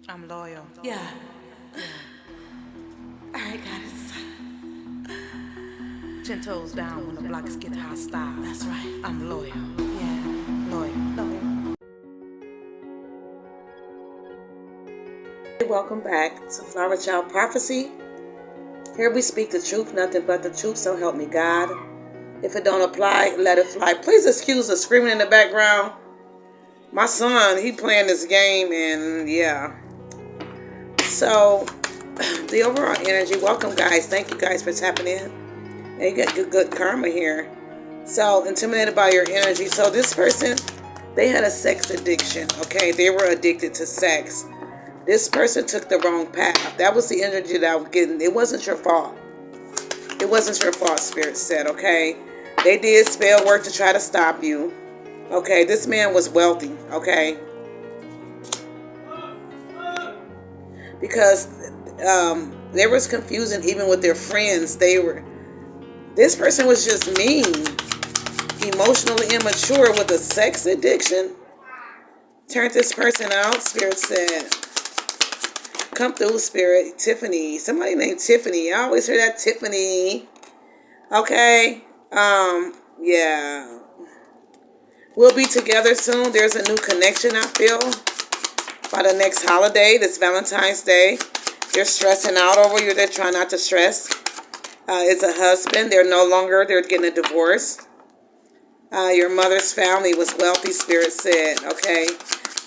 I'm loyal. Yeah. All right, guys. 10 toes down when the blocks get hostile. That's right. I'm loyal. Yeah. Loyal. Welcome back to Flower Child Prophecy. Here we speak the truth, nothing but the truth, so help me God. If it don't apply, let it fly. Please excuse the screaming in the background. My son, he playing this game, and yeah. So, the overall energy, welcome guys. Thank you guys for tapping in. And you got good karma here. So, intimidated by your energy. So, this person, they had a sex addiction, okay? They were addicted to sex. This person took the wrong path. That was the energy that I was getting. It wasn't your fault. It wasn't your fault, Spirit said, okay? They did spell work to try to stop you. Okay, this man was wealthy, okay? Because there was confusion even with their friends. This person was just mean, emotionally immature with a sex addiction. Turned this person out, Spirit said. Come through, Spirit. Tiffany. Somebody named Tiffany. I always hear that Tiffany. Okay. Yeah. We'll be together soon. There's a new connection, I feel. By the next holiday, this Valentine's Day. They're stressing out over you. They're trying not to stress. It's a husband. They're getting a divorce. Your mother's family was wealthy, Spirit said. Okay.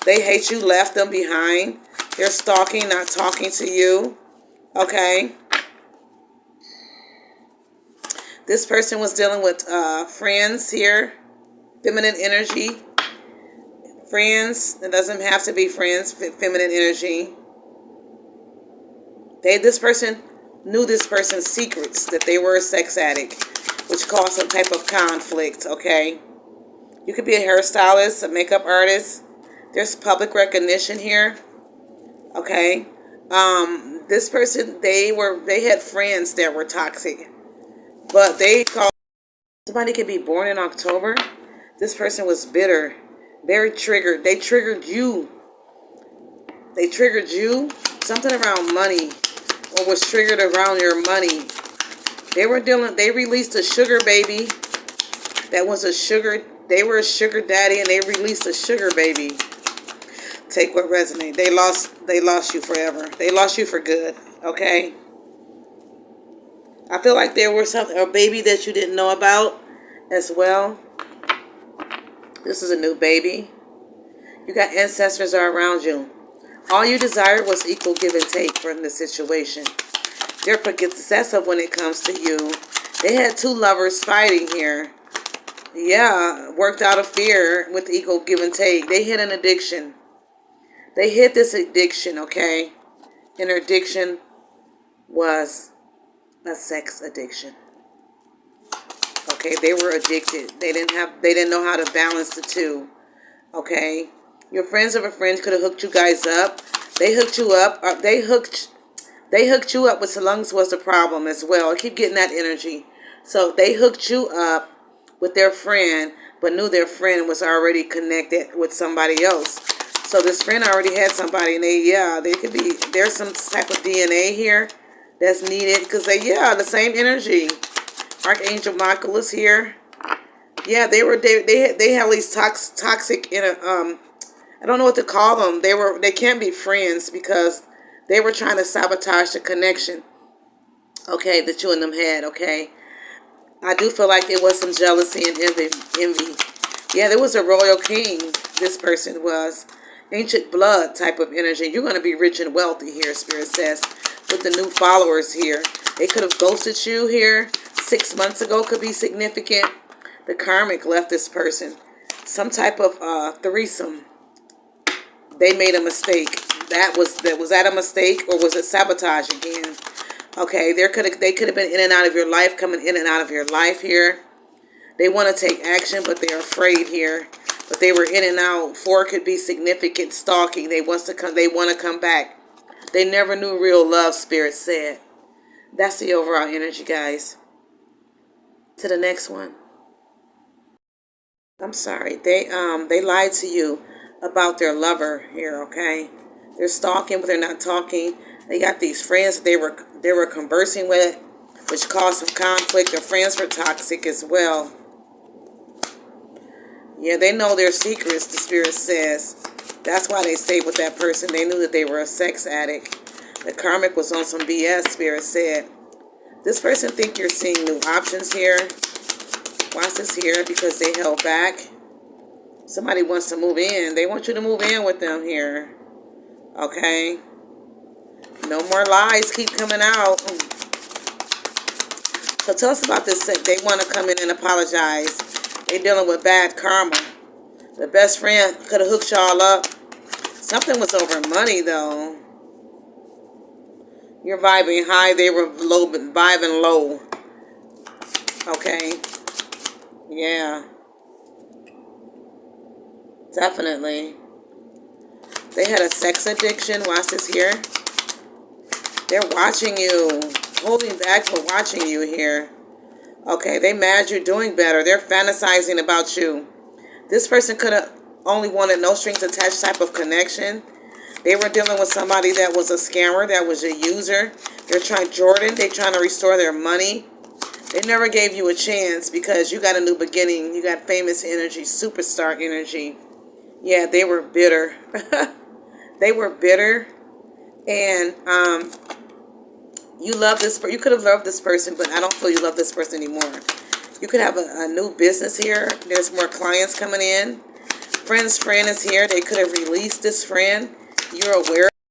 They hate you, left them behind. They're stalking, not talking to you. Okay. This person was dealing with friends here. Feminine energy. Friends. It doesn't have to be friends. Feminine energy. This person knew this person's secrets, that they were a sex addict, which caused some type of conflict, okay? You could be a hairstylist, a makeup artist. There's public recognition here. Okay. This person, they had friends that were toxic. But somebody could be born in October. This person was bitter, very triggered. They triggered you. Something around money, or was triggered around your money. They released a sugar baby. They were a sugar daddy, and they released a sugar baby. Take what resonates. They lost you forever. They lost you for good. Okay. I feel like there was a baby that you didn't know about as well. This is a new baby. You got ancestors are around you. All you desired was equal give and take from the situation. They're possessive when it comes to you. They had two lovers fighting here. Yeah, worked out of fear with equal give and take. They hit an addiction. They hit this addiction, okay? And their addiction was a sex addiction. Okay, they were addicted. They didn't know how to balance the two. Okay? Your friends of a friend could have hooked you guys up. They hooked you up. They hooked you up with lungs was the problem as well. I keep getting that energy. So they hooked you up with their friend, but knew their friend was already connected with somebody else. So this friend already had somebody, and there's some type of DNA here that's needed, because the same energy. Archangel Michael is here. Yeah, they had these toxic I don't know what to call them. They can't be friends because they were trying to sabotage the connection. Okay, that you and them had. Okay, I do feel like there was some jealousy and envy. Yeah, there was a royal king. This person was ancient blood type of energy. You're going to be rich and wealthy here, Spirit says, with the new followers here. They could have ghosted you here 6 months ago. Could be significant. The Karmic left this person. Some type of threesome. They made a mistake. Was that a mistake, or was it sabotage again? Okay, they could have been in and out of your life, coming in and out of your life here. They want to take action, but they're afraid here. But they were in and out. 4 could be significant stalking. They want to come back. They never knew real love, Spirit said. That's the overall energy, guys. To the next one. I'm sorry. They lied to you about their lover here, okay? They're stalking, but they're not talking. They got these friends that they were conversing with, which caused some conflict. Their friends were toxic as well. Yeah, they know their secrets, the Spirit says. That's why they stayed with that person. They knew that they were a sex addict. The Karmic was on some BS, Spirit said. This person think you're seeing new options here. Watch this here, because they held back. Somebody wants to move in. They want you to move in with them here. Okay? No more lies keep coming out. So tell us about this. They want to come in and apologize. They're dealing with bad karma. The best friend could have hooked y'all up. Something was over money, though. You're vibing high. They were low, vibing low. Okay. Yeah. Definitely. They had a sex addiction. Watch this here. They're watching you. Holding back for watching you here. Okay, they mad you're doing better. They're fantasizing about you. This person could have only wanted no strings attached type of connection. They were dealing with somebody that was a scammer, that was a user. They're trying, Jordan, they're trying to restore their money. They never gave you a chance because you got a new beginning. You got famous energy, superstar energy. Yeah, they were bitter. They were bitter. And you love this. You could have loved this person, but I don't feel you love this person anymore. You could have a new business here. There's more clients coming in. Friend's friend is here. They could have released this friend. You're aware